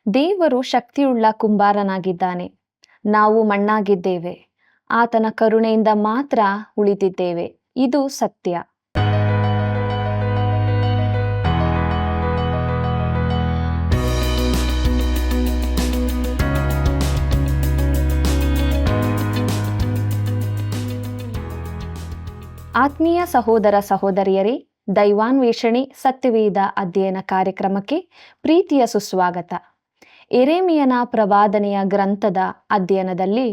ದೇವರು ಶಕ್ತಿಯುಳ್ಳ ಕುಂಬಾರನಾಗಿದ್ದಾನೆ. ನಾವು ಮಣ್ಣಾಗಿದ್ದೇವೆ. ಆತನ ಕರುಣೆಯಿಂದ ಮಾತ್ರ ಉಳಿದಿದ್ದೇವೆ. ಇದು ಸತ್ಯ. ಆತ್ಮೀಯ ಸಹೋದರ ಸಹೋದರಿಯರೇ, ದೈವಾನ್ವೇಷಣೆ ಸತ್ಯವೇದ ಅಧ್ಯಯನ ಕಾರ್ಯಕ್ರಮಕ್ಕೆ ಪ್ರೀತಿಯ ಸುಸ್ವಾಗತ. ಯೆರೆಮೀಯನ ಪ್ರವಾದನೆಯ ಗ್ರಂಥದ ಅಧ್ಯಯನದಲ್ಲಿ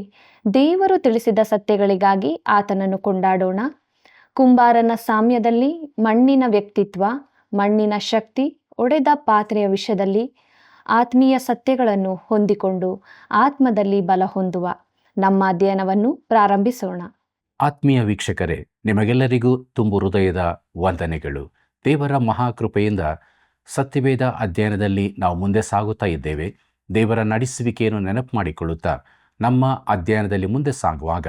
ದೇವರು ತಿಳಿಸಿದ ಸತ್ಯಗಳಿಗಾಗಿ ಆತನನ್ನು ಕೊಂಡಾಡೋಣ. ಕುಂಬಾರನ ಸಾಮ್ಯದಲ್ಲಿ ಮಣ್ಣಿನ ವ್ಯಕ್ತಿತ್ವ, ಮಣ್ಣಿನ ಶಕ್ತಿ, ಒಡೆದ ಪಾತ್ರೆಯ ವಿಷಯದಲ್ಲಿ ಆತ್ಮೀಯ ಸತ್ಯಗಳನ್ನು ಹೊಂದಿಕೊಂಡು ಆತ್ಮದಲ್ಲಿ ಬಲ ಹೊಂದುವ ನಮ್ಮ ಅಧ್ಯಯನವನ್ನು ಪ್ರಾರಂಭಿಸೋಣ. ಆತ್ಮೀಯ ವೀಕ್ಷಕರೇ, ನಿಮಗೆಲ್ಲರಿಗೂ ತುಂಬು ಹೃದಯದ ವಂದನೆಗಳು. ದೇವರ ಮಹಾಕೃಪೆಯಿಂದ ಸತ್ಯವೇದ ಅಧ್ಯಯನದಲ್ಲಿ ನಾವು ಮುಂದೆ ಸಾಗುತ್ತಾ ಇದ್ದೇವೆ. ದೇವರ ನಡೆಸುವಿಕೆಯನ್ನು ನೆನಪು ಮಾಡಿಕೊಳ್ಳುತ್ತಾ ನಮ್ಮ ಅಧ್ಯಯನದಲ್ಲಿ ಮುಂದೆ ಸಾಗುವಾಗ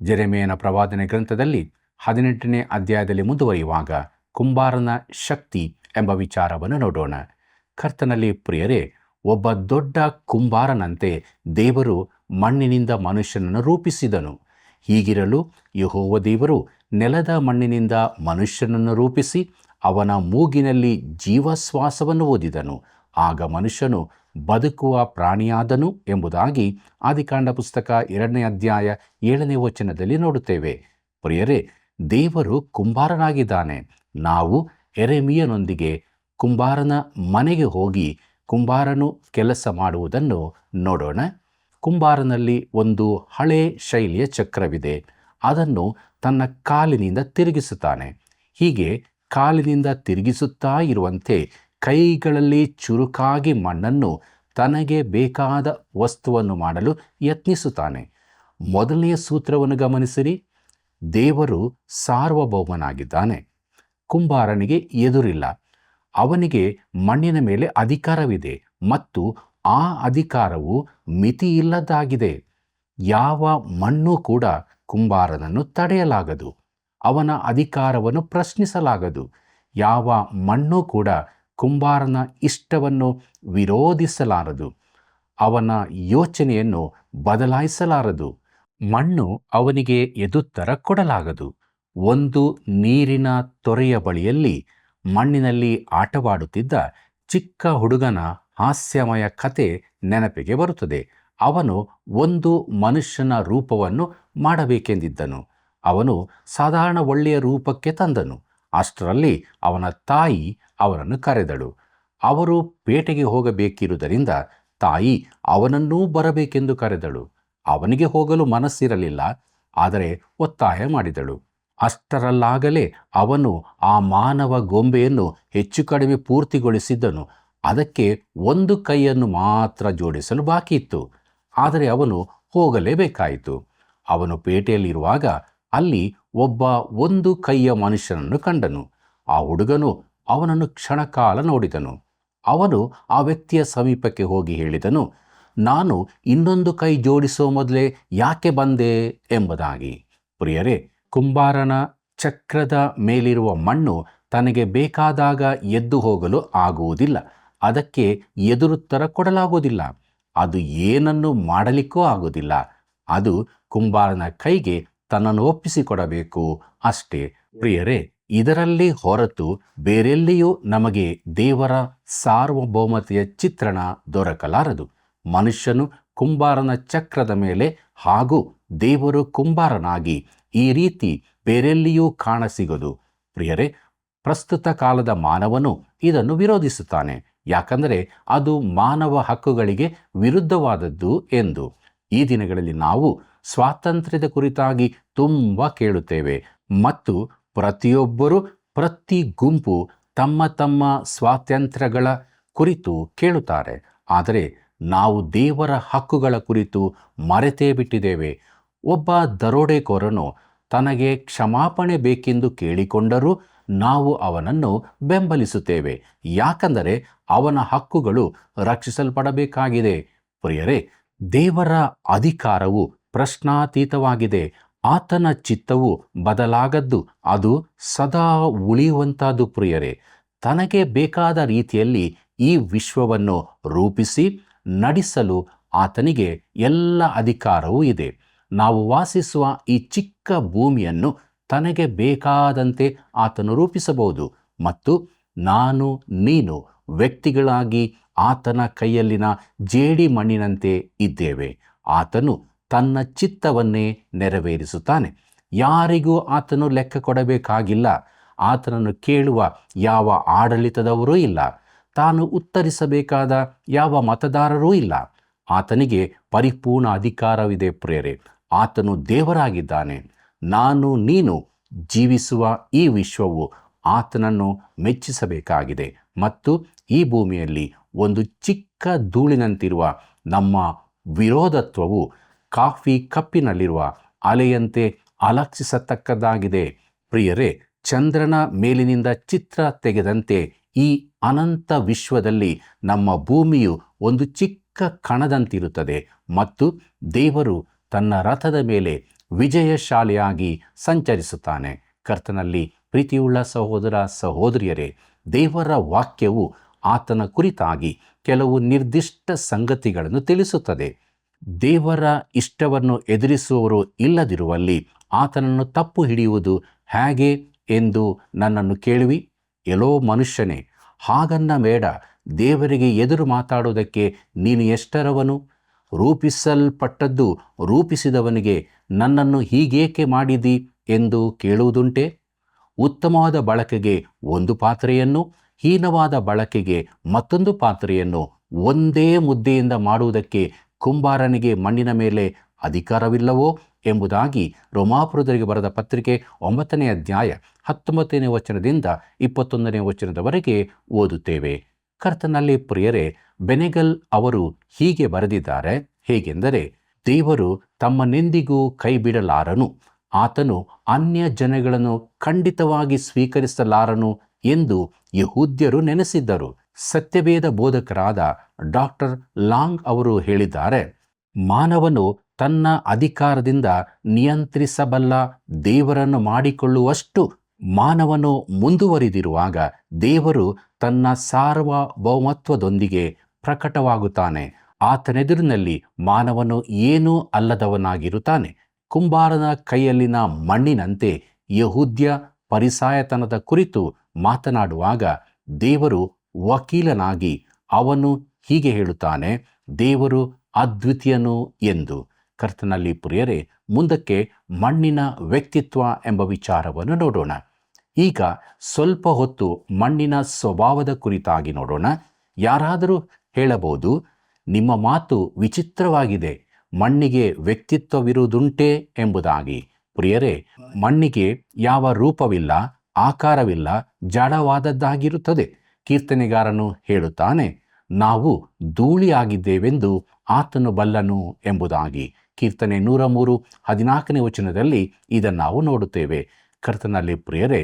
ಯೆರೆಮೀಯನ ಪ್ರವಾದನೆ ಗ್ರಂಥದಲ್ಲಿ 18ನೇ ಅಧ್ಯಾಯದಲ್ಲಿ ಮುಂದುವರಿಯುವಾಗ ಕುಂಬಾರನ ಶಕ್ತಿ ಎಂಬ ವಿಚಾರವನ್ನು ನೋಡೋಣ. ಕರ್ತನಲ್ಲಿ ಪ್ರಿಯರೇ, ಒಬ್ಬ ದೊಡ್ಡ ಕುಂಬಾರನಂತೆ ದೇವರು ಮಣ್ಣಿನಿಂದ ಮನುಷ್ಯನನ್ನು ರೂಪಿಸಿದನು. ಹೀಗಿರಲು ಯೆಹೋವ ದೇವರು ನೆಲದ ಮಣ್ಣಿನಿಂದ ಮನುಷ್ಯನನ್ನು ರೂಪಿಸಿ ಅವನ ಮೂಗಿನಲ್ಲಿ ಜೀವಶ್ವಾಸವನ್ನು ಊದಿದನು. ಆಗ ಮನುಷ್ಯನು ಬದುಕುವ ಪ್ರಾಣಿಯಾದನು ಎಂಬುದಾಗಿ ಆದಿಕಾಂಡ ಪುಸ್ತಕ 2ನೇ ಅಧ್ಯಾಯ 7ನೇ ವಚನದಲ್ಲಿ ನೋಡುತ್ತೇವೆ. ಪ್ರಿಯರೇ, ದೇವರು ಕುಂಬಾರನಾಗಿದ್ದಾನೆ. ನಾವು ಯೆರೆಮೀಯನೊಂದಿಗೆ ಕುಂಬಾರನ ಮನೆಗೆ ಹೋಗಿ ಕುಂಬಾರನು ಕೆಲಸ ಮಾಡುವುದನ್ನು ನೋಡೋಣ. ಕುಂಬಾರನಲ್ಲಿ ಒಂದು ಹಳೆ ಶೈಲಿಯ ಚಕ್ರವಿದೆ. ಅದನ್ನು ತನ್ನ ಕಾಲಿನಿಂದ ತಿರುಗಿಸುತ್ತಾನೆ. ಹೀಗೆ ಕಾಲಿನಿಂದ ತಿರುಗಿಸುತ್ತಾ ಇರುವಂತೆ ಕೈಗಳಲ್ಲಿ ಚುರುಕಾಗಿ ಮಣ್ಣನ್ನು ತನಗೆ ಬೇಕಾದ ವಸ್ತುವನ್ನು ಮಾಡಲು ಯತ್ನಿಸುತ್ತಾನೆ. ಮೊದಲನೆಯ ಸೂತ್ರವನ್ನು ಗಮನಿಸಿರಿ. ದೇವರು ಸಾರ್ವಭೌಮನಾಗಿದ್ದಾನೆ. ಕುಂಬಾರನಿಗೆ ಎದುರಿಲ್ಲ. ಅವನಿಗೆ ಮಣ್ಣಿನ ಮೇಲೆ ಅಧಿಕಾರವಿದೆ ಮತ್ತು ಆ ಅಧಿಕಾರವು ಮಿತಿಯಿಲ್ಲದಾಗಿದೆ. ಯಾವ ಮಣ್ಣು ಕೂಡ ಕುಂಬಾರನನ್ನು ತಡೆಯಲಾಗದು. ಅವನ ಅಧಿಕಾರವನ್ನು ಪ್ರಶ್ನಿಸಲಾಗದು. ಯಾವ ಮಣ್ಣು ಕೂಡ ಕುಂಬಾರನ ಇಷ್ಟವನ್ನು ವಿರೋಧಿಸಲಾರದು. ಅವನ ಯೋಚನೆಯನ್ನು ಬದಲಾಯಿಸಲಾರದು. ಮಣ್ಣು ಅವನಿಗೆ ಎದುತ್ತರ ಕೊಡಲಾಗದು. ಒಂದು ನೀರಿನ ತೊರೆಯ ಬಳಿಯಲ್ಲಿ ಮಣ್ಣಿನಲ್ಲಿ ಆಟವಾಡುತ್ತಿದ್ದ ಚಿಕ್ಕ ಹುಡುಗನ ಹಾಸ್ಯಮಯ ಕತೆ ನೆನಪಿಗೆ ಬರುತ್ತದೆ. ಅವನು ಒಂದು ಮನುಷ್ಯನ ರೂಪವನ್ನು ಮಾಡಬೇಕೆಂದಿದ್ದನು. ಅವನು ಸಾಧಾರಣ ಒಳ್ಳೆಯ ರೂಪಕ್ಕೆ ತಂದನು. ಅಷ್ಟರಲ್ಲಿ ಅವನ ತಾಯಿ ಅವನನ್ನು ಕರೆದಳು. ಅವರು ಪೇಟೆಗೆ ಹೋಗಬೇಕಿರುವುದರಿಂದ ತಾಯಿ ಅವನನ್ನೂ ಬರಬೇಕೆಂದು ಕರೆದಳು. ಅವನಿಗೆ ಹೋಗಲು ಮನಸ್ಸಿರಲಿಲ್ಲ, ಆದರೆ ಒತ್ತಾಯ ಮಾಡಿದಳು. ಅಷ್ಟರಲ್ಲಾಗಲೇ ಅವನು ಆ ಮಾನವ ಗೊಂಬೆಯನ್ನು ಹೆಚ್ಚು ಕಡಿಮೆ ಪೂರ್ತಿಗೊಳಿಸಿದ್ದನು. ಅದಕ್ಕೆ ಒಂದು ಕೈಯನ್ನು ಮಾತ್ರ ಜೋಡಿಸಲು ಬಾಕಿ ಇತ್ತು. ಆದರೆ ಅವನು ಹೋಗಲೇಬೇಕಾಯಿತು. ಅವನು ಪೇಟೆಯಲ್ಲಿರುವಾಗ ಅಲ್ಲಿ ಒಬ್ಬ ಒಂದು ಕೈಯ ಮನುಷ್ಯನನ್ನು ಕಂಡನು. ಆ ಹುಡುಗನು ಅವನನ್ನು ಕ್ಷಣಕಾಲ ನೋಡಿದನು. ಅವನು ಆ ವ್ಯಕ್ತಿಯ ಸಮೀಪಕ್ಕೆ ಹೋಗಿ ಹೇಳಿದನು, ನಾನು ಇನ್ನೊಂದು ಕೈ ಜೋಡಿಸುವ ಮೊದಲೇ ಯಾಕೆ ಬಂದೆ ಎಂಬುದಾಗಿ. ಪ್ರಿಯರೇ, ಕುಂಬಾರನ ಚಕ್ರದ ಮೇಲಿರುವ ಮಣ್ಣು ತನಗೆ ಬೇಕಾದಾಗ ಎದ್ದು ಹೋಗಲು ಆಗುವುದಿಲ್ಲ. ಅದಕ್ಕೆ ಎದುರುತ್ತರ ಕೊಡಲಾಗುವುದಿಲ್ಲ. ಅದು ಏನನ್ನು ಮಾಡಲಿಕ್ಕೂ ಆಗುವುದಿಲ್ಲ. ಅದು ಕುಂಬಾರನ ಕೈಗೆ ತನ್ನನ್ನು ಒಪ್ಪಿಸಿಕೊಡಬೇಕು ಅಷ್ಟೇ. ಪ್ರಿಯರೇ, ಇದರಲ್ಲಿ ಹೊರತು ಬೇರೆಲ್ಲಿಯೂ ನಮಗೆ ದೇವರ ಸಾರ್ವಭೌಮತೆಯ ಚಿತ್ರಣ ದೊರಕಲಾರದು. ಮನುಷ್ಯನು ಕುಂಬಾರನ ಚಕ್ರದ ಮೇಲೆ ಹಾಗೂ ದೇವರು ಕುಂಬಾರನಾಗಿ ಈ ರೀತಿ ಬೇರೆಲ್ಲಿಯೂ ಕಾಣಸಿಗದು. ಪ್ರಿಯರೇ, ಪ್ರಸ್ತುತ ಕಾಲದ ಮಾನವನು ಇದನ್ನು ವಿರೋಧಿಸುತ್ತಾನೆ. ಯಾಕಂದರೆ ಅದು ಮಾನವ ಹಕ್ಕುಗಳಿಗೆ ವಿರುದ್ಧವಾದದ್ದು ಎಂದು. ಈ ದಿನಗಳಲ್ಲಿ ನಾವು ಸ್ವಾತಂತ್ರ್ಯದ ಕುರಿತಾಗಿ ತುಂಬ ಕೇಳುತ್ತೇವೆ ಮತ್ತು ಪ್ರತಿಯೊಬ್ಬರು, ಪ್ರತಿ ಗುಂಪು ತಮ್ಮ ತಮ್ಮ ಸ್ವಾತಂತ್ರ್ಯಗಳ ಕುರಿತು ಕೇಳುತ್ತಾರೆ. ಆದರೆ ನಾವು ದೇವರ ಹಕ್ಕುಗಳ ಕುರಿತು ಮರೆತೇ ಬಿಟ್ಟಿದ್ದೇವೆ. ಒಬ್ಬ ದರೋಡೆಕೋರನು ತನಗೆ ಕ್ಷಮಾಪಣೆ ಬೇಕೆಂದು ಕೇಳಿಕೊಂಡರೂ ನಾವು ಅವನನ್ನು ಬೆಂಬಲಿಸುತ್ತೇವೆ. ಯಾಕಂದರೆ ಅವನ ಹಕ್ಕುಗಳು ರಕ್ಷಿಸಲ್ಪಡಬೇಕಾಗಿದೆ. ಪ್ರಿಯರೇ, ದೇವರ ಅಧಿಕಾರವು ಪ್ರಶ್ನಾತೀತವಾಗಿದೆ. ಆತನ ಚಿತ್ತವು ಬದಲಾಗದ್ದು. ಅದು ಸದಾ ಉಳಿಯುವಂಥದ್ದು. ಪ್ರಿಯರೇ, ತನಗೆ ಬೇಕಾದ ರೀತಿಯಲ್ಲಿ ಈ ವಿಶ್ವವನ್ನು ರೂಪಿಸಿ ನಡೆಸಲು ಆತನಿಗೆ ಎಲ್ಲ ಅಧಿಕಾರವೂ ಇದೆ. ನಾವು ವಾಸಿಸುವ ಈ ಚಿಕ್ಕ ಭೂಮಿಯನ್ನು ತನಗೆ ಬೇಕಾದಂತೆ ಆತನು ರೂಪಿಸಬಹುದು ಮತ್ತು ನಾನು ನೀನು ವ್ಯಕ್ತಿಗಳಾಗಿ ಆತನ ಕೈಯಲ್ಲಿನ ಜೇಡಿ ಮಣ್ಣಿನಂತೆ ಇದ್ದೇವೆ. ಆತನು ತನ್ನ ಚಿತ್ತವನ್ನೇ ನೆರವೇರಿಸುತ್ತಾನೆ. ಯಾರಿಗೂ ಆತನು ಲೆಕ್ಕ ಕೊಡಬೇಕಾಗಿಲ್ಲ. ಆತನನ್ನು ಕೇಳುವ ಯಾವ ಆಡಳಿತದವರೂ ಇಲ್ಲ. ತಾನು ಉತ್ತರಿಸಬೇಕಾದ ಯಾವ ಮತದಾರರೂ ಇಲ್ಲ. ಆತನಿಗೆ ಪರಿಪೂರ್ಣ ಅಧಿಕಾರವಿದೆ ಪ್ರಿಯರೇ. ಆತನು ದೇವರಾಗಿದ್ದಾನೆ. ನಾನು ನೀನು ಜೀವಿಸುವ ಈ ವಿಶ್ವವು ಆತನನ್ನು ಮೆಚ್ಚಿಸಬೇಕಾಗಿದೆ ಮತ್ತು ಈ ಭೂಮಿಯಲ್ಲಿ ಒಂದು ಚಿಕ್ಕ ಧೂಳಿನಂತಿರುವ ನಮ್ಮ ವಿರೋಧತ್ವವು ಕಾಫಿ ಕಪ್ಪಿನಲ್ಲಿರುವ ಅಲೆಯಂತೆ ಅಲಕ್ಷಿಸತಕ್ಕದ್ದಾಗಿದೆ. ಪ್ರಿಯರೇ, ಚಂದ್ರನ ಮೇಲಿನಿಂದ ಚಿತ್ರ ತೆಗೆದಂತೆ ಈ ಅನಂತ ವಿಶ್ವದಲ್ಲಿ ನಮ್ಮ ಭೂಮಿಯು ಒಂದು ಚಿಕ್ಕ ಕಣದಂತಿರುತ್ತದೆ ಮತ್ತು ದೇವರು ತನ್ನ ರಥದ ಮೇಲೆ ವಿಜಯಶಾಲಿಯಾಗಿ ಸಂಚರಿಸುತ್ತಾನೆ. ಕರ್ತನಲ್ಲಿ ಪ್ರೀತಿಯುಳ್ಳ ಸಹೋದರ ಸಹೋದರಿಯರೇ, ದೇವರ ವಾಕ್ಯವು ಆತನ ಕುರಿತಾಗಿ ಕೆಲವು ನಿರ್ದಿಷ್ಟ ಸಂಗತಿಗಳನ್ನು ತಿಳಿಸುತ್ತದೆ. ದೇವರ ಇಷ್ಟವನ್ನು ಎದುರಿಸುವವರು ಇಲ್ಲದಿರುವಲ್ಲಿ ಆತನನ್ನು ತಪ್ಪು ಹಿಡಿಯುವುದು ಹೇಗೆ ಎಂದು ನನ್ನನ್ನು ಕೇಳುವಿ. ಎಲ್ಲೋ ಮನುಷ್ಯನೇ, ಹಾಗನ್ನ ಬೇಡ. ದೇವರಿಗೆ ಎದುರು ಮಾತಾಡುವುದಕ್ಕೆ ನೀನು ಎಷ್ಟರವನು? ರೂಪಿಸಲ್ಪಟ್ಟದ್ದು ರೂಪಿಸಿದವನಿಗೆ ನನ್ನನ್ನು ಹೀಗೇಕೆ ಮಾಡಿದಿ ಎಂದು ಕೇಳುವುದುಂಟೆ? ಉತ್ತಮವಾದ ಬಳಕೆಗೆ ಒಂದು ಪಾತ್ರೆಯನ್ನು, ಹೀನವಾದ ಬಳಕೆಗೆ ಮತ್ತೊಂದು ಪಾತ್ರೆಯನ್ನು ಒಂದೇ ಮುದ್ದೆಯಿಂದ ಮಾಡುವುದಕ್ಕೆ ಕುಂಬಾರನಿಗೆ ಮಣ್ಣಿನ ಮೇಲೆ ಅಧಿಕಾರವಿಲ್ಲವೋ ಎಂಬುದಾಗಿ ರೋಮಾಪುರದವರಿಗೆ ಬರೆದ ಪತ್ರಿಕೆ 9ನೇ ಅಧ್ಯಾಯ 19ನೇ ವಚನದಿಂದ 21ನೇ ವಚನದವರೆಗೆ ಓದುತ್ತೇವೆ. ಕರ್ತನಲ್ಲಿ ಪ್ರಿಯರೇ, ಬೆನೆಗಲ್ ಅವರು ಹೀಗೆ ಬರೆದಿದ್ದಾರೆ. ಹೇಗೆಂದರೆ, ದೇವರು ತಮ್ಮನೆಂದಿಗೂ ಕೈ ಬಿಡಲಾರನು, ಆತನು ಅನ್ಯ ಜನಗಳನ್ನು ಖಂಡಿತವಾಗಿ ಸ್ವೀಕರಿಸಲಾರನು ಎಂದು ಯಹೂದ್ಯರು ನೆನೆಸಿದ್ದರು. ಸತ್ಯವೇದ ಬೋಧಕರಾದ ಡಾಕ್ಟರ್ ಲಾಂಗ್ ಅವರು ಹೇಳಿದ್ದಾರೆ, ಮಾನವನು ತನ್ನ ಅಧಿಕಾರದಿಂದ ನಿಯಂತ್ರಿಸಬಲ್ಲ ದೇವರನ್ನು ಮಾಡಿಕೊಳ್ಳುವಷ್ಟು ಮಾನವನು ಮುಂದುವರಿದಿರುವಾಗ ದೇವರು ತನ್ನ ಸಾರ್ವಭೌಮತ್ವದೊಂದಿಗೆ ಪ್ರಕಟವಾಗುತ್ತಾನೆ. ಆತನೆದುರಿನಲ್ಲಿ ಮಾನವನು ಏನೂ ಅಲ್ಲದವನಾಗಿರುತ್ತಾನೆ. ಕುಂಬಾರನ ಕೈಯಲ್ಲಿನ ಮಣ್ಣಿನಂತೆ ಯಹೂದ್ಯ ಪರಿಸಾಯತನದ ಕುರಿತು ಮಾತನಾಡುವಾಗ ದೇವರು ವಕೀಲನಾಗಿ ಅವನು ಹೀಗೆ ಹೇಳುತ್ತಾನೆ, ದೇವರು ಅದ್ವಿತೀಯನು ಎಂದು. ಕರ್ತನಲ್ಲಿ ಪ್ರಿಯರೇ, ಮುಂದಕ್ಕೆ ಮಣ್ಣಿನ ವ್ಯಕ್ತಿತ್ವ ಎಂಬ ವಿಚಾರವನ್ನು ನೋಡೋಣ. ಈಗ ಸ್ವಲ್ಪ ಹೊತ್ತು ಮಣ್ಣಿನ ಸ್ವಭಾವದ ಕುರಿತಾಗಿ ನೋಡೋಣ. ಯಾರಾದರೂ ಹೇಳಬಹುದು, ನಿಮ್ಮ ಮಾತು ವಿಚಿತ್ರವಾಗಿದೆ, ಮಣ್ಣಿಗೆ ವ್ಯಕ್ತಿತ್ವವಿರುವುದುಂಟೆ ಎಂಬುದಾಗಿ. ಪ್ರಿಯರೇ, ಮಣ್ಣಿಗೆ ಯಾವ ರೂಪವಿಲ್ಲ, ಆಕಾರವಿಲ್ಲ, ಜಡವಾದದ್ದಾಗಿರುತ್ತದೆ. ಕೀರ್ತನೆಗಾರನು ಹೇಳುತ್ತಾನೆ, ನಾವು ಧೂಳಿಯಾಗಿದ್ದೇವೆಂದು ಆತನು ಬಲ್ಲನು ಎಂಬುದಾಗಿ. ಕೀರ್ತನೆ 103:14ನೇ ವಚನದಲ್ಲಿ ಇದನ್ನು ನಾವು ನೋಡುತ್ತೇವೆ. ಕರ್ತನಲ್ಲಿ ಪ್ರಿಯರೇ,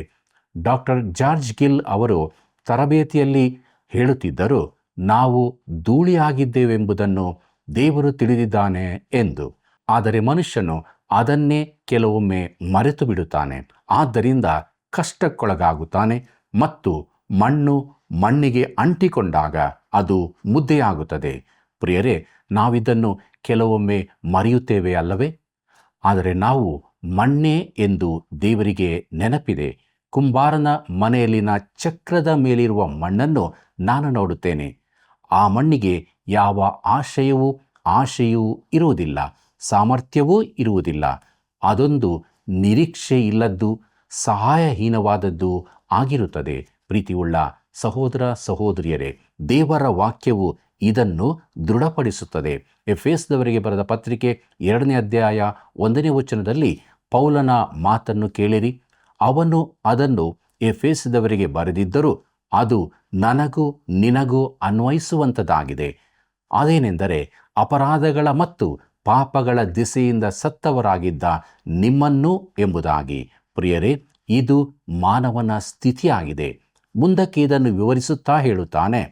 ಡಾಕ್ಟರ್ ಜಾರ್ಜ್ ಗಿಲ್ ಅವರು ತರಬೇತಿಯಲ್ಲಿ ಹೇಳುತ್ತಿದ್ದರು, ನಾವು ಧೂಳಿಯಾಗಿದ್ದೇವೆಂಬುದನ್ನು ದೇವರು ತಿಳಿದಿದ್ದಾನೆ ಎಂದು. ಆದರೆ ಮನುಷ್ಯನು ಅದನ್ನೇ ಕೆಲವೊಮ್ಮೆ ಮರೆತು ಬಿಡುತ್ತಾನೆ. ಆದ್ದರಿಂದ ಕಷ್ಟಕ್ಕೊಳಗಾಗುತ್ತಾನೆ ಮತ್ತು ಮಣ್ಣಿಗೆ ಅಂಟಿಕೊಂಡಾಗ ಅದು ಮುದ್ದೆಯಾಗುತ್ತದೆ. ಪ್ರಿಯರೇ, ನಾವಿದನ್ನು ಕೆಲವೊಮ್ಮೆ ಮರೆಯುತ್ತೇವೆ ಅಲ್ಲವೇ? ಆದರೆ ನಾವು ಮಣ್ಣೇ ಎಂದು ದೇವರಿಗೆ ನೆನಪಿದೆ. ಕುಂಬಾರನ ಮನೆಯಲ್ಲಿನ ಚಕ್ರದ ಮೇಲಿರುವ ಮಣ್ಣನ್ನು ನಾನು ನೋಡುತ್ತೇನೆ. ಆ ಮಣ್ಣಿಗೆ ಯಾವ ಆಶೆಯೂ ಇರುವುದಿಲ್ಲ, ಸಾಮರ್ಥ್ಯವೂ ಇರುವುದಿಲ್ಲ. ಅದೊಂದು ನಿರೀಕ್ಷೆ ಇಲ್ಲದ್ದು, ಸಹಾಯಹೀನವಾದದ್ದು ಆಗಿರುತ್ತದೆ. ಪ್ರೀತಿಯುಳ್ಳ ಸಹೋದರ ಸಹೋದರಿಯರೇ, ದೇವರ ವಾಕ್ಯವು ಇದನ್ನು ದೃಢಪಡಿಸುತ್ತದೆ. ಎಫೆಸದವರಿಗೆ ಬರೆದ ಪತ್ರಿಕೆ 2ನೇ ಅಧ್ಯಾಯ 1ನೇ ವಚನದಲ್ಲಿ ಪೌಲನ ಮಾತನ್ನು ಕೇಳಿರಿ. ಅವನು ಅದನ್ನು ಎಫೆಸದವರಿಗೆ ಬರೆದಿದ್ದರೂ ಅದು ನನಗೂ ನಿನಗೂ ಅನ್ವಯಿಸುವಂಥದ್ದಾಗಿದೆ. ಅದೇನೆಂದರೆ, ಅಪರಾಧಗಳ ಮತ್ತು ಪಾಪಗಳ ದಿಸೆಯಿಂದ ಸತ್ತವರಾಗಿದ್ದ ನಿಮ್ಮನ್ನು ಎಂಬುದಾಗಿ. ಪ್ರಿಯರೇ, ಇದು ಮಾನವನ ಸ್ಥಿತಿಯಾಗಿದೆ. ಮುಂದಕ್ಕೆ ಇದನ್ನು ವಿವರಿಸುತ್ತಾ ಹೇಳುತ್ತಾನೆ,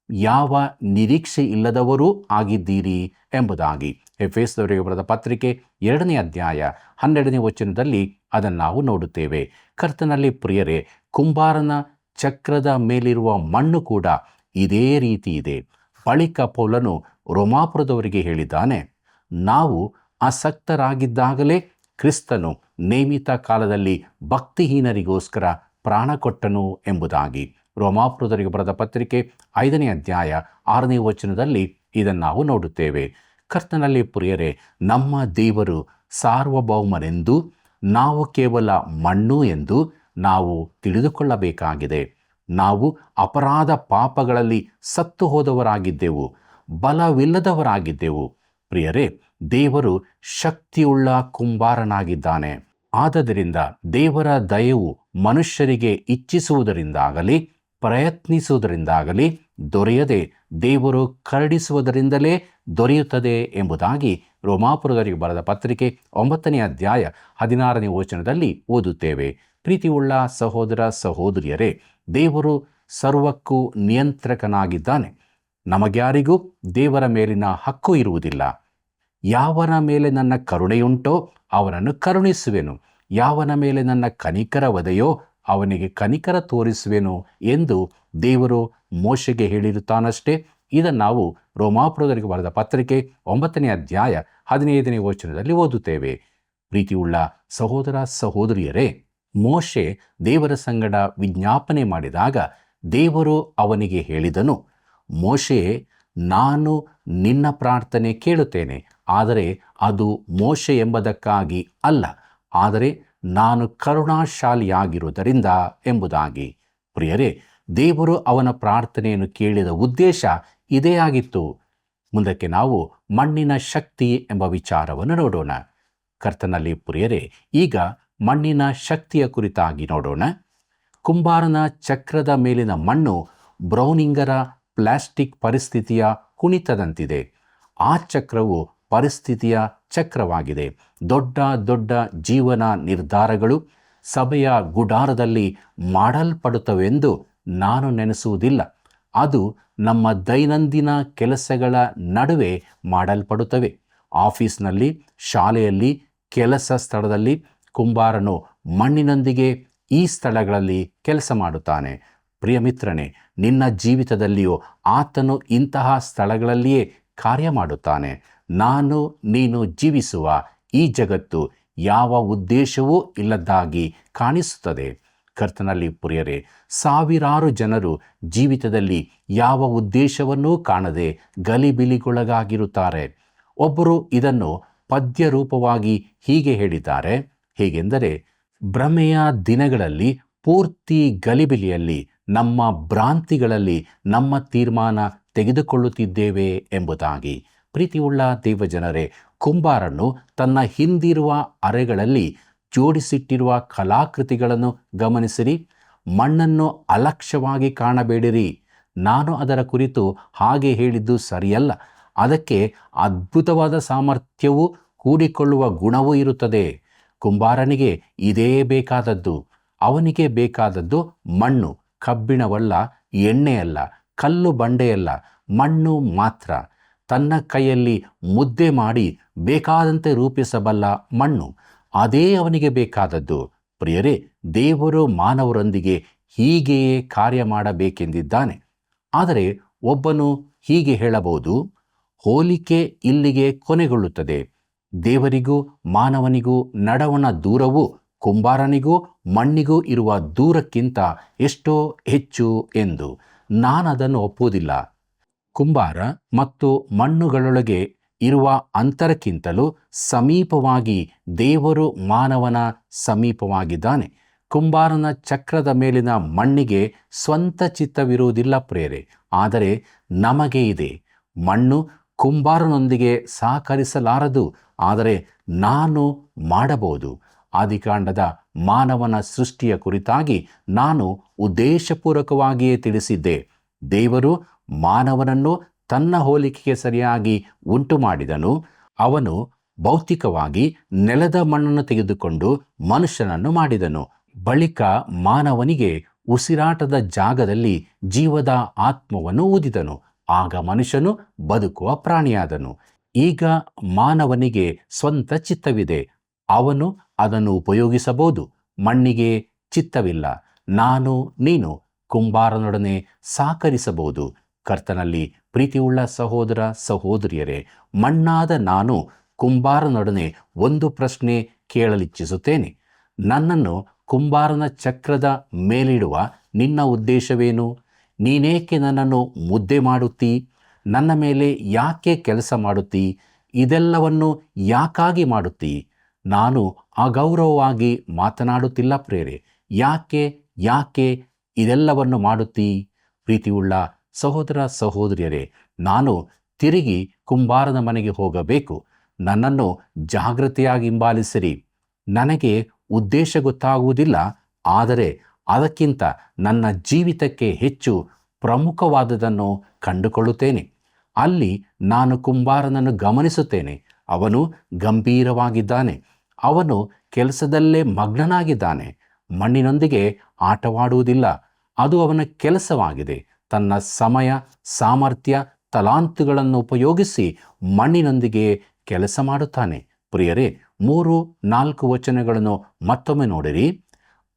ಯಾವ ನಿರೀಕ್ಷೆ ಇಲ್ಲದವರೂ ಆಗಿದ್ದೀರಿ ಎಂಬುದಾಗಿ. ಎಫೆಸದವರಿಗೆ ಬರೆದ ಪತ್ರಿಕೆ 2ನೇ ಅಧ್ಯಾಯ 12ನೇ ವಚನದಲ್ಲಿ ಅದನ್ನು ನಾವು ನೋಡುತ್ತೇವೆ. ಕರ್ತನಲ್ಲಿ ಪ್ರಿಯರೇ, ಕುಂಬಾರನ ಚಕ್ರದ ಮೇಲಿರುವ ಮಣ್ಣು ಕೂಡ ಇದೇ ರೀತಿ ಇದೆ. ಬಳಿಕ ಪೌಲನು ರೋಮಾಪುರದವರಿಗೆ ಹೇಳಿದ್ದಾನೆ, ನಾವು ಆಸಕ್ತರಾಗಿದ್ದಾಗಲೇ ಕ್ರಿಸ್ತನು ನೇಮಿತ ಕಾಲದಲ್ಲಿ ಭಕ್ತಿಹೀನರಿಗೋಸ್ಕರ ಪ್ರಾಣ ಕೊಟ್ಟನು ಎಂಬುದಾಗಿ. ರೋಮಾಪುರದವರಿಗೆ ಬರೆದ ಪತ್ರಿಕೆ 5ನೇ ಅಧ್ಯಾಯ 6ನೇ ವಚನದಲ್ಲಿ ಇದನ್ನು ನಾವು ನೋಡುತ್ತೇವೆ. ಕರ್ತನಲ್ಲಿ ಪ್ರಿಯರೇ, ನಮ್ಮ ದೇವರು ಸಾರ್ವಭೌಮನೆಂದು, ನಾವು ಕೇವಲ ಮಣ್ಣು ಎಂದು ನಾವು ತಿಳಿದುಕೊಳ್ಳಬೇಕಾಗಿದೆ. ನಾವು ಅಪರಾಧ ಪಾಪಗಳಲ್ಲಿ ಸತ್ತು ಹೋದವರಾಗಿದ್ದೆವು, ಬಲವಿಲ್ಲದವರಾಗಿದ್ದೆವು. ಪ್ರಿಯರೇ, ದೇವರು ಶಕ್ತಿಯುಳ್ಳ ಕುಂಬಾರನಾಗಿದ್ದಾನೆ. ಆದದರಿಂದ ದೇವರ ದಯವು ಮನುಷ್ಯರಿಗೆ ಇಚ್ಛಿಸುವುದರಿಂದಾಗಲಿ ಪ್ರಯತ್ನಿಸುವುದರಿಂದಾಗಲಿ ದೊರೆಯದೆ ದೇವರು ಕರುಣಿಸುವುದರಿಂದಲೇ ದೊರೆಯುತ್ತದೆ ಎಂಬುದಾಗಿ ರೋಮಾಪುರದವರಿಗೆ ಬರೆದ ಪತ್ರಿಕೆ 9ನೇ ಅಧ್ಯಾಯ 16ನೇ ವಚನದಲ್ಲಿ ಓದುತ್ತೇವೆ. ಪ್ರೀತಿಯುಳ್ಳ ಸಹೋದರ ಸಹೋದರಿಯರೇ, ದೇವರು ಸರ್ವಕ್ಕೂ ನಿಯಂತ್ರಕನಾಗಿದ್ದಾನೆ. ನಮಗ್ಯಾರಿಗೂ ದೇವರ ಮೇಲಿನ ಹಕ್ಕು ಇರುವುದಿಲ್ಲ. ಯಾವನ ಮೇಲೆ ನನ್ನ ಕರುಣೆಯುಂಟೋ ಅವನನ್ನು ಕರುಣಿಸುವೆನು, ಯಾವನ ಮೇಲೆ ನನ್ನ ಕನಿಕರವದೆಯೋ ಅವನಿಗೆ ಕನಿಕರ ತೋರಿಸುವೆನು ಎಂದು ದೇವರು ಮೋಶೆಗೆ ಹೇಳಿರುತ್ತಾನಷ್ಟೇ. ಇದನ್ನು ನಾವು ರೋಮಾಪುರದವರಿಗೆ ಬರೆದ ಪತ್ರಿಕೆ 9ನೇ ಅಧ್ಯಾಯ 15ನೇ ವಚನದಲ್ಲಿ ಓದುತ್ತೇವೆ. ಪ್ರೀತಿಯುಳ್ಳ ಸಹೋದರ ಸಹೋದರಿಯರೇ, ಮೋಶೆ ದೇವರ ಸಂಗಡ ವಿಜ್ಞಾಪನೆ ಮಾಡಿದಾಗ ದೇವರು ಅವನಿಗೆ ಹೇಳಿದನು, ಮೋಶೆ, ನಾನು ನಿನ್ನ ಪ್ರಾರ್ಥನೆ ಕೇಳುತ್ತೇನೆ, ಆದರೆ ಅದು ಮೋಶೆ ಎಂಬುದಕ್ಕಾಗಿ ಅಲ್ಲ, ಆದರೆ ನಾನು ಕರುಣಾಶಾಲಿಯಾಗಿರುವುದರಿಂದ ಎಂಬುದಾಗಿ. ಪ್ರಿಯರೇ, ದೇವರು ಅವನ ಪ್ರಾರ್ಥನೆಯನ್ನು ಕೇಳಿದ ಉದ್ದೇಶ ಇದೇ ಆಗಿತ್ತು. ಮುಂದಕ್ಕೆ ನಾವು ಮಣ್ಣಿನ ಶಕ್ತಿ ಎಂಬ ವಿಚಾರವನ್ನು ನೋಡೋಣ. ಕರ್ತನಲ್ಲಿ ಪ್ರಿಯರೇ, ಈಗ ಮಣ್ಣಿನ ಶಕ್ತಿಯ ಕುರಿತಾಗಿ ನೋಡೋಣ. ಕುಂಬಾರನ ಚಕ್ರದ ಮೇಲಿನ ಮಣ್ಣು ಬ್ರೌನಿಂಗರ ಪ್ಲಾಸ್ಟಿಕ್ ಪರಿಸ್ಥಿತಿಯ ಕುಣಿತದಂತಿದೆ. ಆ ಚಕ್ರವು ಪರಿಸ್ಥಿತಿಯ ಚಕ್ರವಾಗಿದೆ. ದೊಡ್ಡ ದೊಡ್ಡ ಜೀವನ ನಿರ್ಧಾರಗಳು ಸಭೆಯ ಗುಡಾರದಲ್ಲಿ ಮಾಡಲ್ಪಡುತ್ತವೆಂದು ನಾನು ನೆನೆಸುವುದಿಲ್ಲ. ಅದು ನಮ್ಮ ದೈನಂದಿನ ಕೆಲಸಗಳ ನಡುವೆ ಮಾಡಲ್ಪಡುತ್ತವೆ. ಆಫೀಸ್ನಲ್ಲಿ, ಶಾಲೆಯಲ್ಲಿ, ಕೆಲಸ ಸ್ಥಳದಲ್ಲಿ ಕುಂಬಾರನು ಮಣ್ಣಿನೊಂದಿಗೆ ಈ ಸ್ಥಳಗಳಲ್ಲಿ ಕೆಲಸ ಮಾಡುತ್ತಾನೆ. ಪ್ರಿಯಮಿತ್ರನೇ, ನಿನ್ನ ಜೀವಿತದಲ್ಲಿಯೂ ಆತನು ಇಂತಹ ಸ್ಥಳಗಳಲ್ಲಿಯೇ ಕಾರ್ಯ ಮಾಡುತ್ತಾನೆ. ನೀನು ಜೀವಿಸುವ ಈ ಜಗತ್ತು ಯಾವ ಉದ್ದೇಶವೂ ಇಲ್ಲದಾಗಿ ಕಾಣಿಸುತ್ತದೆ. ಕರ್ತನಲ್ಲಿ ಪ್ರಿಯರೇ, ಸಾವಿರಾರು ಜನರು ಜೀವಿತದಲ್ಲಿ ಯಾವ ಉದ್ದೇಶವನ್ನೂ ಕಾಣದೆ ಗಲಿಬಿಲಿಗೊಳಗಾಗಿರುತ್ತಾರೆ. ಒಬ್ಬರು ಇದನ್ನು ಪದ್ಯ ರೂಪವಾಗಿ ಹೀಗೆ ಹೇಳಿದ್ದಾರೆ. ಹೇಗೆಂದರೆ, ಭ್ರಮೆಯ ದಿನಗಳಲ್ಲಿ, ಪೂರ್ತಿ ಗಲಿಬಿಲಿಯಲ್ಲಿ, ನಮ್ಮ ಭ್ರಾಂತಿಗಳಲ್ಲಿ ನಮ್ಮ ತೀರ್ಮಾನ ತೆಗೆದುಕೊಳ್ಳುತ್ತಿದ್ದೇವೆ ಎಂಬುದಾಗಿ. ಪ್ರೀತಿಯುಳ್ಳ ದೇವಜನರೇ, ಕುಂಬಾರನು ತನ್ನ ಹಿಂದಿರುವ ಅರೆಗಳಲ್ಲಿ ಜೋಡಿಸಿಟ್ಟಿರುವ ಕಲಾಕೃತಿಗಳನ್ನು ಗಮನಿಸಿರಿ. ಮಣ್ಣನ್ನು ಅಲಕ್ಷ್ಯವಾಗಿ ಕಾಣಬೇಡಿರಿ. ನಾನು ಅದರ ಕುರಿತು ಹಾಗೆ ಹೇಳಿದ್ದು ಸರಿಯಲ್ಲ. ಅದಕ್ಕೆ ಅದ್ಭುತವಾದ ಸಾಮರ್ಥ್ಯವೂ ಕೂಡಿಕೊಳ್ಳುವ ಗುಣವೂ ಇರುತ್ತದೆ. ಕುಂಬಾರನಿಗೆ ಇದೇ ಬೇಕಾದದ್ದು. ಅವನಿಗೆ ಬೇಕಾದದ್ದು ಮಣ್ಣು, ಕಬ್ಬಿಣವಲ್ಲ, ಎಣ್ಣೆಯಲ್ಲ, ಕಲ್ಲು ಬಂಡೆಯಲ್ಲ, ಮಣ್ಣು ಮಾತ್ರ. ತನ್ನ ಕೈಯಲ್ಲಿ ಮುದ್ದೆ ಮಾಡಿ ಬೇಕಾದಂತೆ ರೂಪಿಸಬಲ್ಲ ಮಣ್ಣು, ಅದೇ ಅವನಿಗೆ ಬೇಕಾದದ್ದು. ಪ್ರಿಯರೇ, ದೇವರು ಮಾನವರೊಂದಿಗೆ ಹೀಗೆಯೇ ಕಾರ್ಯ ಮಾಡಬೇಕೆಂದಿದ್ದಾನೆ. ಆದರೆ ಒಬ್ಬನು ಹೀಗೆ ಹೇಳಬಹುದು, ಹೋಲಿಕೆ ಇಲ್ಲಿಗೆ ಕೊನೆಗೊಳ್ಳುತ್ತದೆ. ದೇವರಿಗೂ ಮಾನವನಿಗೂ ನಡುವಣ ದೂರವು ಕುಂಬಾರನಿಗೂ ಮಣ್ಣಿಗೂ ಇರುವ ದೂರಕ್ಕಿಂತ ಎಷ್ಟೋ ಹೆಚ್ಚು ಎಂದು. ನಾನದನ್ನು ಒಪ್ಪುವುದಿಲ್ಲ. ಕುಂಬಾರ ಮತ್ತು ಮಣ್ಣುಗಳೊಳಗೆ ಇರುವ ಅಂತರಕ್ಕಿಂತಲೂ ಸಮೀಪವಾಗಿ ದೇವರು ಮಾನವನ ಸಮೀಪವಾಗಿದ್ದಾನೆ. ಕುಂಬಾರನ ಚಕ್ರದ ಮೇಲಿನ ಮಣ್ಣಿಗೆ ಸ್ವಂತ ಚಿತ್ತವಿರುವುದಿಲ್ಲ ಪ್ರೇರೆ, ಆದರೆ ನಮಗೆ ಇದೆ. ಮಣ್ಣು ಕುಂಬಾರನೊಂದಿಗೆ ಸಹಕರಿಸಲಾರದು, ಆದರೆ ನಾನು ಮಾಡಬಹುದು. ಆದಿಕಾಂಡದ ಮಾನವನ ಸೃಷ್ಟಿಯ ಕುರಿತಾಗಿ ನಾನು ಉದ್ದೇಶಪೂರ್ವಕವಾಗಿಯೇ ತಿಳಿಸಿದ್ದೆ. ದೇವರು ಮಾನವನನ್ನು ತನ್ನ ಹೋಲಿಕೆಗೆ ಸರಿಯಾಗಿ ಉಂಟು ಮಾಡಿದನು. ಅವನು ಭೌತಿಕವಾಗಿ ನೆಲದ ಮಣ್ಣನ್ನು ತೆಗೆದುಕೊಂಡು ಮನುಷ್ಯನನ್ನು ಮಾಡಿದನು. ಬಳಿಕ ಮಾನವನಿಗೆ ಉಸಿರಾಟದ ಜಾಗದಲ್ಲಿ ಜೀವದ ಆತ್ಮವನ್ನು ಊದಿದನು. ಆಗ ಮನುಷ್ಯನು ಬದುಕುವ ಪ್ರಾಣಿಯಾದನು. ಈಗ ಮಾನವನಿಗೆ ಸ್ವಂತ ಚಿತ್ತವಿದೆ. ಅವನು ಅದನ್ನು ಉಪಯೋಗಿಸಬಹುದು. ಮಣ್ಣಿಗೆ ಚಿತ್ತವಿಲ್ಲ. ನೀನು ಕುಂಬಾರನೊಡನೆ ಸಹಕರಿಸಬಹುದು. ಕರ್ತನಲ್ಲಿ ಪ್ರೀತಿಯುಳ್ಳ ಸಹೋದರ ಸಹೋದರಿಯರೇ, ಮಣ್ಣಾದ ನಾನು ಕುಂಬಾರನೊಡನೆ ಒಂದು ಪ್ರಶ್ನೆ ಕೇಳಲಿಚ್ಛಿಸುತ್ತೇನೆ. ನನ್ನನ್ನು ಕುಂಬಾರನ ಚಕ್ರದ ಮೇಲಿಡುವ ನಿನ್ನ ಉದ್ದೇಶವೇನು? ನೀನೇಕೆ ನನ್ನನ್ನು ಮುದ್ದೆ ಮಾಡುತ್ತೀ? ನನ್ನ ಮೇಲೆ ಯಾಕೆ ಕೆಲಸ ಮಾಡುತ್ತೀ? ಇದೆಲ್ಲವನ್ನು ಯಾಕಾಗಿ ಮಾಡುತ್ತೀ? ನಾನು ಅಗೌರವವಾಗಿ ಮಾತನಾಡುತ್ತಿಲ್ಲ ಪ್ರೇರೆ. ಯಾಕೆ ಇದೆಲ್ಲವನ್ನು ಮಾಡುತ್ತೀ? ಪ್ರೀತಿಯುಳ್ಳ ಸಹೋದರ ಸಹೋದರಿಯರೇ, ನಾನು ತಿರುಗಿ ಕುಂಬಾರನ ಮನೆಗೆ ಹೋಗಬೇಕು. ನನ್ನನ್ನು ಜಾಗೃತಿಯಾಗಿ ಹಿಂಬಾಲಿಸಿರಿ. ನನಗೆ ಉದ್ದೇಶ ಗೊತ್ತಾಗುವುದಿಲ್ಲ, ಆದರೆ ಅದಕ್ಕಿಂತ ನನ್ನ ಜೀವಿತಕ್ಕೆ ಹೆಚ್ಚು ಪ್ರಮುಖವಾದದನ್ನು ಕಂಡುಕೊಳ್ಳುತ್ತೇನೆ. ಅಲ್ಲಿ ನಾನು ಕುಂಬಾರನನ್ನು ಗಮನಿಸುತ್ತೇನೆ. ಅವನು ಗಂಭೀರವಾಗಿದ್ದಾನೆ. ಅವನು ಕೆಲಸದಲ್ಲೇ ಮಗ್ನನಾಗಿದ್ದಾನೆ. ಮಣ್ಣಿನೊಂದಿಗೆ ಆಟವಾಡುವುದಿಲ್ಲ. ಅದು ಅವನ ಕೆಲಸವಾಗಿದೆ. ತನ್ನ ಸಮಯ, ಸಾಮರ್ಥ್ಯ, ತಲಾಂತುಗಳನ್ನು ಉಪಯೋಗಿಸಿ ಮಣ್ಣಿನೊಂದಿಗೆ ಕೆಲಸ ಮಾಡುತ್ತಾನೆ. ಪ್ರಿಯರೇ, 3-4 ವಚನಗಳನ್ನು ಮತ್ತೊಮ್ಮೆ ನೋಡಿರಿ.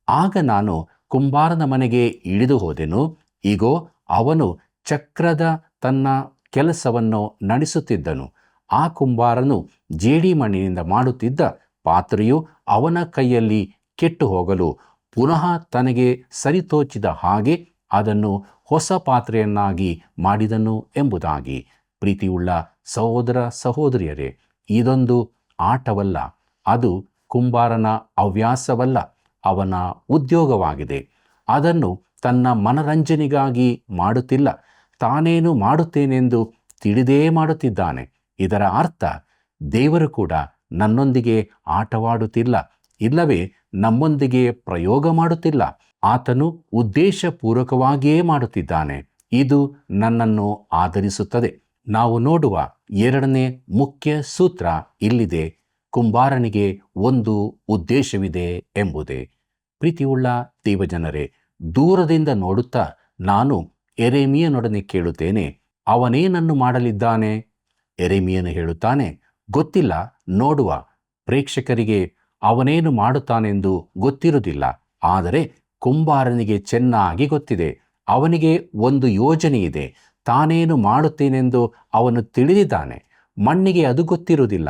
ಆಗ ನಾನು ಕುಂಬಾರನ ಮನೆಗೆ ಇಳಿದು ಹೋದೆನು. ಇಗೋ, ಅವನು ಚಕ್ರದ ತನ್ನ ಕೆಲಸವನ್ನು ನಡೆಸುತ್ತಿದ್ದನು. ಆ ಕುಂಬಾರನು ಜೇಡಿ ಮಣ್ಣಿನಿಂದ ಮಾಡುತ್ತಿದ್ದ ಪಾತ್ರೆಯು ಅವನ ಕೈಯಲ್ಲಿ ಕೆಟ್ಟು ಹೋಗಲು ಪುನಃ ತನಗೆ ಸರಿತೋಚಿದ ಹಾಗೆ ಅದನ್ನು ಹೊಸ ಪಾತ್ರೆಯನ್ನಾಗಿ ಮಾಡಿದನು ಎಂಬುದಾಗಿ. ಪ್ರೀತಿಯುಳ್ಳ ಸಹೋದರ ಸಹೋದರಿಯರೇ, ಇದೊಂದು ಆಟವಲ್ಲ. ಅದು ಕುಂಬಾರನ ಹವ್ಯಾಸವಲ್ಲ, ಅವನ ಉದ್ಯೋಗವಾಗಿದೆ. ಅದನ್ನು ತನ್ನ ಮನರಂಜನೆಗಾಗಿ ಮಾಡುತ್ತಿಲ್ಲ. ತಾನೇನು ಮಾಡುತ್ತೇನೆಂದು ತಿಳಿದೇ ಮಾಡುತ್ತಿದ್ದಾನೆ. ಇದರ ಅರ್ಥ, ದೇವರು ಕೂಡ ನನ್ನೊಂದಿಗೆ ಆಟವಾಡುತ್ತಿಲ್ಲ, ಇಲ್ಲವೇ ನಮ್ಮೊಂದಿಗೆ ಪ್ರಯೋಗ ಮಾಡುತ್ತಿಲ್ಲ. ಆತನು ಉದ್ದೇಶಪೂರ್ವಕವಾಗಿಯೇ ಮಾಡುತ್ತಿದ್ದಾನೆ. ಇದು ನನ್ನನ್ನು ಆಧರಿಸುತ್ತದೆ. ನಾವು ನೋಡುವ ಎರಡನೇ ಮುಖ್ಯ ಸೂತ್ರ ಇಲ್ಲಿದೆ. ಕುಂಬಾರನಿಗೆ ಒಂದು ಉದ್ದೇಶವಿದೆ ಎಂಬುದೇ. ಪ್ರೀತಿಯುಳ್ಳ ದೇವಜನರೇ, ದೂರದಿಂದ ನೋಡುತ್ತಾ ನಾನು ಯೆರೆಮೀಯನೊಡನೆ ಕೇಳುತ್ತೇನೆ, ಅವನೇನನ್ನು ಮಾಡಲಿದ್ದಾನೆ? ಯೆರೆಮೀಯನು ಹೇಳುತ್ತಾನೆ, ಗೊತ್ತಿಲ್ಲ, ನೋಡುವ. ಪ್ರೇಕ್ಷಕರಿಗೆ ಅವನೇನು ಮಾಡುತ್ತಾನೆಂದು ಗೊತ್ತಿರುವುದಿಲ್ಲ. ಆದರೆ ಕುಂಬಾರನಿಗೆ ಚೆನ್ನಾಗಿ ಗೊತ್ತಿದೆ. ಅವನಿಗೆ ಒಂದು ಯೋಜನೆ ಇದೆ. ತಾನೇನು ಮಾಡುತ್ತೇನೆಂದು ಅವನು ತಿಳಿದಿದ್ದಾನೆ. ಮಣ್ಣಿಗೆ ಅದು ಗೊತ್ತಿರುವುದಿಲ್ಲ.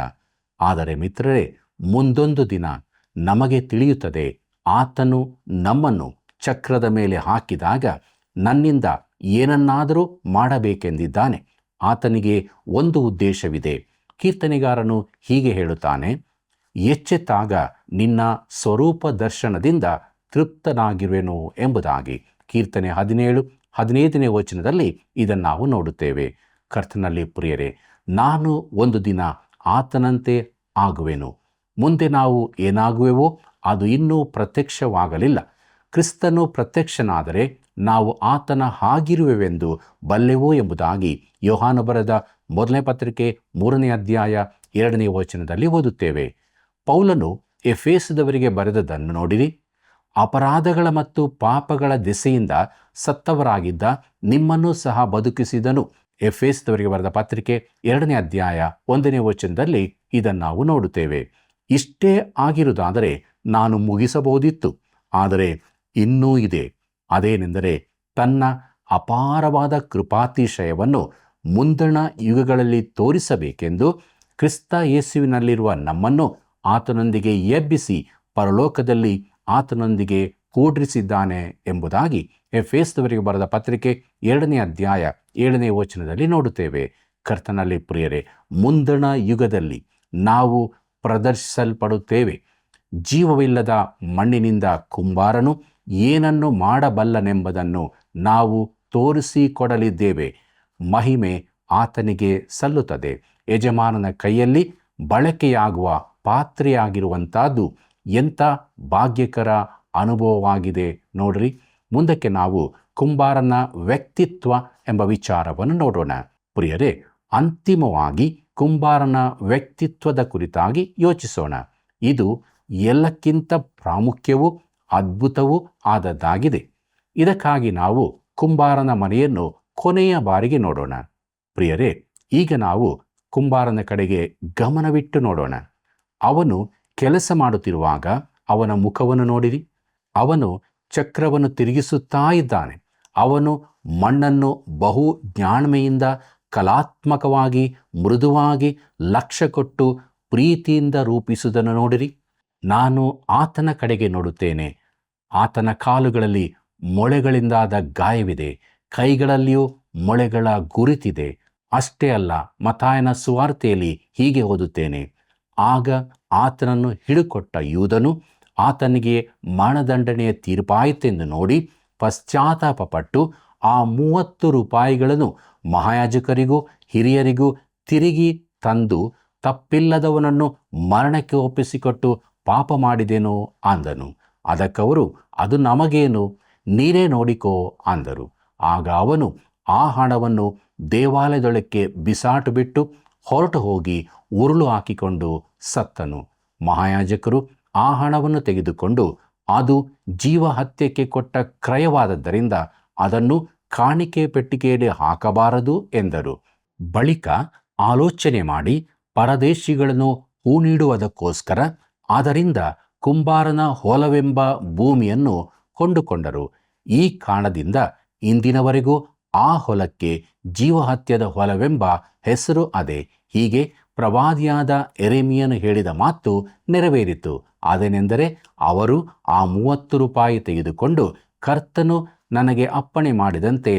ಆದರೆ ಮಿತ್ರರೇ, ಮುಂದೊಂದು ದಿನ ನಮಗೆ ತಿಳಿಯುತ್ತದೆ. ಆತನು ನಮ್ಮನ್ನು ಚಕ್ರದ ಮೇಲೆ ಹಾಕಿದಾಗ ನನ್ನಿಂದ ಏನನ್ನಾದರೂ ಮಾಡಬೇಕೆಂದಿದ್ದಾನೆ. ಆತನಿಗೆ ಒಂದು ಉದ್ದೇಶವಿದೆ. ಕೀರ್ತನೆಗಾರನು ಹೀಗೆ ಹೇಳುತ್ತಾನೆ, ಎಚ್ಚೆತ್ತಾಗ ನಿನ್ನ ಸ್ವರೂಪ ದರ್ಶನದಿಂದ ತೃಪ್ತನಾಗಿರುವೆನು ಎಂಬುದಾಗಿ. ಕೀರ್ತನೆ 17-15ನೇ ವಚನದಲ್ಲಿ ಇದನ್ನು ನಾವು ನೋಡುತ್ತೇವೆ. ಕರ್ತನಲ್ಲಿ ಪ್ರಿಯರೇ, ನಾನು ಒಂದು ದಿನ ಆತನಂತೆ ಆಗುವೆನು. ಮುಂದೆ ನಾವು ಏನಾಗುವೆವೋ ಅದು ಇನ್ನೂ ಪ್ರತ್ಯಕ್ಷವಾಗಲಿಲ್ಲ. ಕ್ರಿಸ್ತನು ಪ್ರತ್ಯಕ್ಷನಾದರೆ ನಾವು ಆತನ ಹಾಗಿರುವೆವೆಂದು ಬಲ್ಲೆವೋ ಎಂಬುದಾಗಿ ಯೋಹಾನ ಬರೆದ 1ನೇ ಪತ್ರಿಕೆ 3ನೇ ಅಧ್ಯಾಯ 2ನೇ ವಚನದಲ್ಲಿ ಓದುತ್ತೇವೆ. ಪೌಲನು ಎಫೆಸದವರಿಗೆ ಬರೆದದ್ದನ್ನು ನೋಡಿರಿ. ಅಪರಾಧಗಳ ಮತ್ತು ಪಾಪಗಳ ದೆಸೆಯಿಂದ ಸತ್ತವರಾಗಿದ್ದ ನಿಮ್ಮನ್ನು ಸಹ ಬದುಕಿಸಿದನು. ಎಫೆಸದವರಿಗೆ ಬರೆದ ಪತ್ರಿಕೆ 2ನೇ ಅಧ್ಯಾಯ 1ನೇ ವಚನದಲ್ಲಿ ಇದನ್ನು ನಾವು ನೋಡುತ್ತೇವೆ. ಇಷ್ಟೇ ಆಗಿರುವುದಾದರೆ ನಾನು ಮುಗಿಸಬಹುದಿತ್ತು. ಆದರೆ ಇನ್ನೂ ಇದೆ. ಅದೇನೆಂದರೆ, ತನ್ನ ಅಪಾರವಾದ ಕೃಪಾತಿಶಯವನ್ನು ಮುಂದಣ ಯುಗಗಳಲ್ಲಿ ತೋರಿಸಬೇಕೆಂದು ಕ್ರಿಸ್ತ ಯೇಸುವಿನಲ್ಲಿರುವ ನಮ್ಮನ್ನು ಆತನೊಂದಿಗೆ ಎಬ್ಬಿಸಿ ಪರಲೋಕದಲ್ಲಿ ಆತನೊಂದಿಗೆ ಕೂಡ್ರಿಸಿದ್ದಾನೆ ಎಂಬುದಾಗಿ ಎಫೆಸದವರಿಗೆ ಬರೆದ ಪತ್ರಿಕೆ 2ನೇ ಅಧ್ಯಾಯ 7ನೇ ವಚನದಲ್ಲಿ ನೋಡುತ್ತೇವೆ. ಕರ್ತನಲ್ಲಿ ಪ್ರಿಯರೇ, ಮುಂದಣ ಯುಗದಲ್ಲಿ ನಾವು ಪ್ರದರ್ಶಿಸಲ್ಪಡುತ್ತೇವೆ. ಜೀವವಿಲ್ಲದ ಮಣ್ಣಿನಿಂದ ಕುಂಬಾರನು ಏನನ್ನು ಮಾಡಬಲ್ಲನೆಂಬುದನ್ನು ನಾವು ತೋರಿಸಿಕೊಡಲಿದ್ದೇವೆ. ಮಹಿಮೆ ಆತನಿಗೆ ಸಲ್ಲುತ್ತದೆ. ಯಜಮಾನನ ಕೈಯಲ್ಲಿ ಬಳಕೆಯಾಗುವ ಪಾತ್ರೆಯಾಗಿರುವಂಥದ್ದು ಎಂಥ ಭಾಗ್ಯಕರ ಅನುಭವವಾಗಿದೆ ನೋಡ್ರಿ. ಮುಂದಕ್ಕೆ ನಾವು ಕುಂಬಾರನ ವ್ಯಕ್ತಿತ್ವ ಎಂಬ ವಿಚಾರವನ್ನು ನೋಡೋಣ. ಪ್ರಿಯರೇ, ಅಂತಿಮವಾಗಿ ಕುಂಬಾರನ ವ್ಯಕ್ತಿತ್ವದ ಕುರಿತಾಗಿ ಯೋಚಿಸೋಣ. ಇದು ಎಲ್ಲಕ್ಕಿಂತ ಪ್ರಾಮುಖ್ಯವೂ ಅದ್ಭುತವೂ ಆದದ್ದಾಗಿದೆ. ಇದಕ್ಕಾಗಿ ನಾವು ಕುಂಬಾರನ ಮನೆಯನ್ನು ಕೊನೆಯ ಬಾರಿಗೆ ನೋಡೋಣ. ಪ್ರಿಯರೇ, ಈಗ ನಾವು ಕುಂಬಾರನ ಕಡೆಗೆ ಗಮನವಿಟ್ಟು ನೋಡೋಣ. ಅವನು ಕೆಲಸ ಮಾಡುತ್ತಿರುವಾಗ ಅವನ ಮುಖವನ್ನು ನೋಡಿರಿ. ಅವನು ಚಕ್ರವನ್ನು ತಿರುಗಿಸುತ್ತಾ ಇದ್ದಾನೆ. ಅವನು ಮಣ್ಣನ್ನು ಬಹು ಜ್ಞಾಣ್ಮೆಯಿಂದ ಕಲಾತ್ಮಕವಾಗಿ ಮೃದುವಾಗಿ ಲಕ್ಷ್ಯ ಕೊಟ್ಟು ಪ್ರೀತಿಯಿಂದ ರೂಪಿಸುವುದನ್ನು ನೋಡಿರಿ. ನಾನು ಆತನ ಕಡೆಗೆ ನೋಡುತ್ತೇನೆ. ಆತನ ಕಾಲುಗಳಲ್ಲಿ ಮೊಳೆಗಳಿಂದಾದ ಗಾಯವಿದೆ, ಕೈಗಳಲ್ಲಿಯೂ ಮೊಳೆಗಳ ಗುರುತಿದೆ. ಅಷ್ಟೇ ಅಲ್ಲ, ಮತ್ತಾಯನ ಸುವಾರ್ತೆಯಲ್ಲಿ ಹೀಗೆ ಓದುತ್ತೇನೆ, ಆಗ ಆತನನ್ನು ಹಿಡುಕೊಟ್ಟ ಯೂದನು ಆತನಿಗೆ ಮರಣದಂಡನೆಯ ತೀರ್ಪಾಯಿತೆಂದು ನೋಡಿ ಪಶ್ಚಾತ್ತಾಪಪಟ್ಟು ಆ 30 ರೂಪಾಯಿಗಳನ್ನು ಮಹಾಯಾಜಕರಿಗೂ ಹಿರಿಯರಿಗೂ ತಿರುಗಿ ತಂದು ತಪ್ಪಿಲ್ಲದವನನ್ನು ಮರಣಕ್ಕೆ ಒಪ್ಪಿಸಿಕೊಟ್ಟು ಪಾಪ ಮಾಡಿದೆನೋ ಅಂದನು. ಅದಕ್ಕವರು, ಅದು ನಮಗೇನು, ನೀನೇ ನೋಡಿಕೋ ಅಂದರು. ಆಗ ಅವನು ಆ ಹಣವನ್ನು ದೇವಾಲಯದೊಳಕ್ಕೆ ಬಿಸಾಟು ಬಿಟ್ಟು ಹೊರಟು ಹೋಗಿ ಉರುಳು ಹಾಕಿಕೊಂಡು ಸತ್ತನು. ಮಹಾಯಾಜಕರು ಆ ಹಣವನ್ನು ತೆಗೆದುಕೊಂಡು, ಅದು ಜೀವಹತ್ಯಕ್ಕೆ ಕೊಟ್ಟ ಕ್ರಯವಾದದ್ದರಿಂದ ಅದನ್ನು ಕಾಣಿಕೆ ಪೆಟ್ಟಿಗೆಯಲ್ಲಿ ಹಾಕಬಾರದು ಎಂದರು. ಬಳಿಕ ಆಲೋಚನೆ ಮಾಡಿ ಪರದೇಶಿಗಳನ್ನು ಹೂ ನೀಡುವುದಕ್ಕೋಸ್ಕರ ಅದರಿಂದ ಕುಂಬಾರನ ಹೊಲವೆಂಬ ಭೂಮಿಯನ್ನು ಕೊಂಡುಕೊಂಡರು. ಈ ಕಾರಣದಿಂದ ಇಂದಿನವರೆಗೂ ಆ ಹೊಲಕ್ಕೆ ಜೀವಹತ್ಯದ ಹೊಲವೆಂಬ ಹೆಸರು ಅದೇ. ಹೀಗೆ ಪ್ರವಾದಿಯಾದ ಯೆರೆಮೀಯನು ಹೇಳಿದ ಮಾತು ನೆರವೇರಿತು. ಅದೇನೆಂದರೆ, ಅವರು ಆ 30 ರೂಪಾಯಿ ತೆಗೆದುಕೊಂಡು ಕರ್ತನು ನನಗೆ ಅಪ್ಪಣೆ ಮಾಡಿದಂತೆ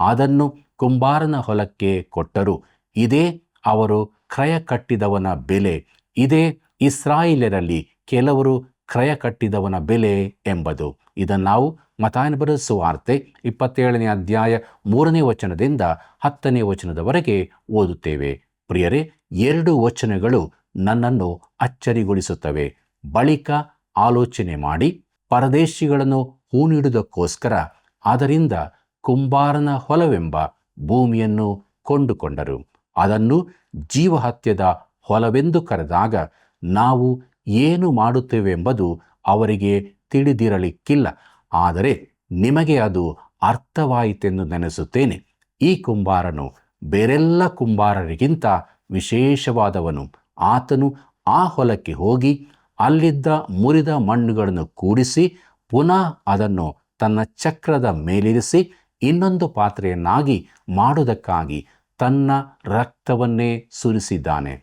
ಅದನ್ನು ಕುಂಬಾರನ ಹೊಲಕ್ಕೆ ಕೊಟ್ಟರು. ಇದೇ ಅವರು ಕ್ರಯ ಕಟ್ಟಿದವನ ಬೆಲೆ, ಇದೇ ಇಸ್ರಾಯೇಲ್ಯರಲ್ಲಿ ಕೆಲವರು ಕ್ರಯ ಕಟ್ಟಿದವನ ಬೆಲೆ ಎಂಬುದು. ಇದನ್ನು ನಾವು ಮತ್ತಾಯನ ಬರೆದ ಸುವಾರ್ತೆ 27ನೇ ಅಧ್ಯಾಯ 3ನೇ ವಚನದಿಂದ 10ನೇ ವಚನದವರೆಗೆ ಓದುತ್ತೇವೆ. ಪ್ರಿಯರೇ, 2 ವಚನಗಳು ನನ್ನನ್ನು ಅಚ್ಚರಿಗೊಳಿಸುತ್ತವೆ. ಬಳಿಕ ಆಲೋಚನೆ ಮಾಡಿ ಪರದೇಶಿಗಳನ್ನು ಹೂ ನೀಡುವುದಕ್ಕೋಸ್ಕರ ಅದರಿಂದ ಕುಂಬಾರನ ಹೊಲವೆಂಬ ಭೂಮಿಯನ್ನು ಕೊಂಡುಕೊಂಡರು. ಅದನ್ನು ಜೀವಹತ್ಯದ ಹೊಲವೆಂದು ಕರೆದಾಗ ನಾವು ಏನು ಮಾಡುತ್ತೇವೆಂಬುದು ಅವರಿಗೆ ತಿಳಿದಿರಲಿಕ್ಕಿಲ್ಲ. ಆದರೆ ನಿಮಗೆ ಅದು ಅರ್ಥವಾಯಿತೆಂದು ನೆನೆಸುತ್ತೇನೆ. ಈ ಕುಂಬಾರನು ಬೇರೆಲ್ಲ ಕುಂಬಾರರಿಗಿಂತ ವಿಶೇಷವಾದವನು. ಆತನು ಆ ಹೊಲಕ್ಕೆ ಹೋಗಿ ಅಲ್ಲಿದ್ದ ಮುರಿದ ಮಣ್ಣುಗಳನ್ನು ಕೂಡಿಸಿ ಪುನಃ ಅದನ್ನು ತನ್ನ ಚಕ್ರದ ಮೇಲಿರಿಸಿ ಇನ್ನೊಂದು ಪಾತ್ರೆಯನ್ನಾಗಿ ಮಾಡುವುದಕ್ಕಾಗಿ ತನ್ನ ರಕ್ತವನ್ನೇ ಸುರಿಸಿದ್ದಾನೆ.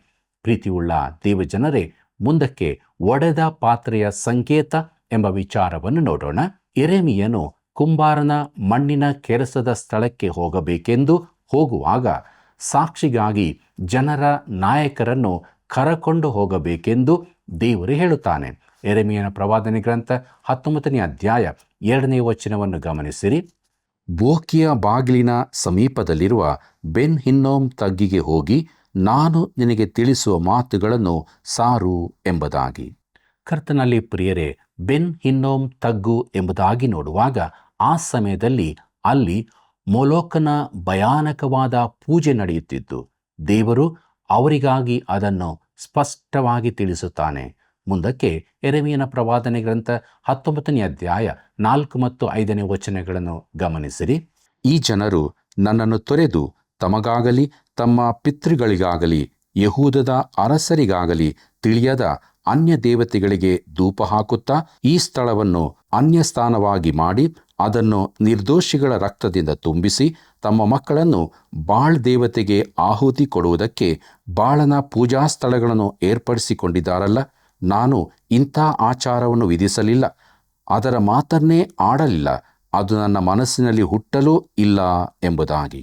ಪ್ರೀತಿಯುಳ್ಳ ದೇವಜನರೇ, ಮುಂದಕ್ಕೆ ಒಡೆದ ಪಾತ್ರೆಯ ಸಂಕೇತ ಎಂಬ ವಿಚಾರವನ್ನು ನೋಡೋಣ. ಯೆರೆಮೀಯನು ಕುಂಬಾರನ ಮಣ್ಣಿನ ಕೆಲಸದ ಸ್ಥಳಕ್ಕೆ ಹೋಗಬೇಕೆಂದು ಹೋಗುವಾಗ ಸಾಕ್ಷಿಗಾಗಿ ಜನರ ನಾಯಕರನ್ನು ಕರಕೊಂಡು ಹೋಗಬೇಕೆಂದು ದೇವರು ಹೇಳುತ್ತಾನೆ. ಯೆರೆಮೀಯನ ಪ್ರವಾದನೆ ಗ್ರಂಥ 19ನೇ ಅಧ್ಯಾಯ 2ನೇ ವಚನವನ್ನು ಗಮನಿಸಿರಿ. ಬೋಕಿಯ ಬಾಗಿಲಿನ ಸಮೀಪದಲ್ಲಿರುವ ಬೆನ್ ಹಿನ್ನೋಮ್ ತಗ್ಗಿಗೆ ಹೋಗಿ ನಾನು ನಿನಗೆ ತಿಳಿಸುವ ಮಾತುಗಳನ್ನು ಸಾರು ಎಂಬುದಾಗಿ. ಕರ್ತನಲ್ಲಿ ಪ್ರಿಯರೇ, ಬೆನ್ ಹಿನ್ನೋಮ್ ತಗ್ಗು ಎಂಬುದಾಗಿ ನೋಡುವಾಗ ಆ ಸಮಯದಲ್ಲಿ ಅಲ್ಲಿ ಮೊಲೋಕನ ಭಯಾನಕವಾದ ಪೂಜೆ ನಡೆಯುತ್ತಿದ್ದು ದೇವರು ಅವರಿಗಾಗಿ ಅದನ್ನು ಸ್ಪಷ್ಟವಾಗಿ ತಿಳಿಸುತ್ತಾನೆ. ಮುಂದಕ್ಕೆ ಯೆರೆಮೀಯನ ಪ್ರವಾದನೆ ಗ್ರಂಥ 19ನೇ ಅಧ್ಯಾಯ 4 ಮತ್ತು 5ನೇ ವಚನಗಳನ್ನು ಗಮನಿಸಿರಿ. ಈ ಜನರು ನನ್ನನ್ನು ತೊರೆದು ತಮಗಾಗಲಿ ತಮ್ಮ ಪಿತೃಗಳಿಗಾಗಲಿ ಯಹೂದದ ಅರಸರಿಗಾಗಲಿ ತಿಳಿಯದ ಅನ್ಯ ದೇವತೆಗಳಿಗೆ ಧೂಪ ಹಾಕುತ್ತಾ ಈ ಸ್ಥಳವನ್ನು ಅನ್ಯಸ್ಥಾನವಾಗಿ ಮಾಡಿ ಅದನ್ನು ನಿರ್ದೋಷಿಗಳ ರಕ್ತದಿಂದ ತುಂಬಿಸಿ ತಮ್ಮ ಮಕ್ಕಳನ್ನು ಬಾಳ್ ದೇವತೆಗೆ ಆಹುತಿ ಕೊಡುವುದಕ್ಕೆ ಬಾಳನ ಪೂಜಾ ಸ್ಥಳಗಳನ್ನು ಏರ್ಪಡಿಸಿಕೊಂಡಿದ್ದಾರಲ್ಲ. ನಾನು ಇಂಥ ಆಚಾರವನ್ನು ವಿಧಿಸಲಿಲ್ಲ, ಅದರ ಮಾತನ್ನೇ ಆಡಲಿಲ್ಲ, ಅದು ನನ್ನ ಮನಸ್ಸಿನಲ್ಲಿ ಹುಟ್ಟಲೂ ಇಲ್ಲ ಎಂಬುದಾಗಿ.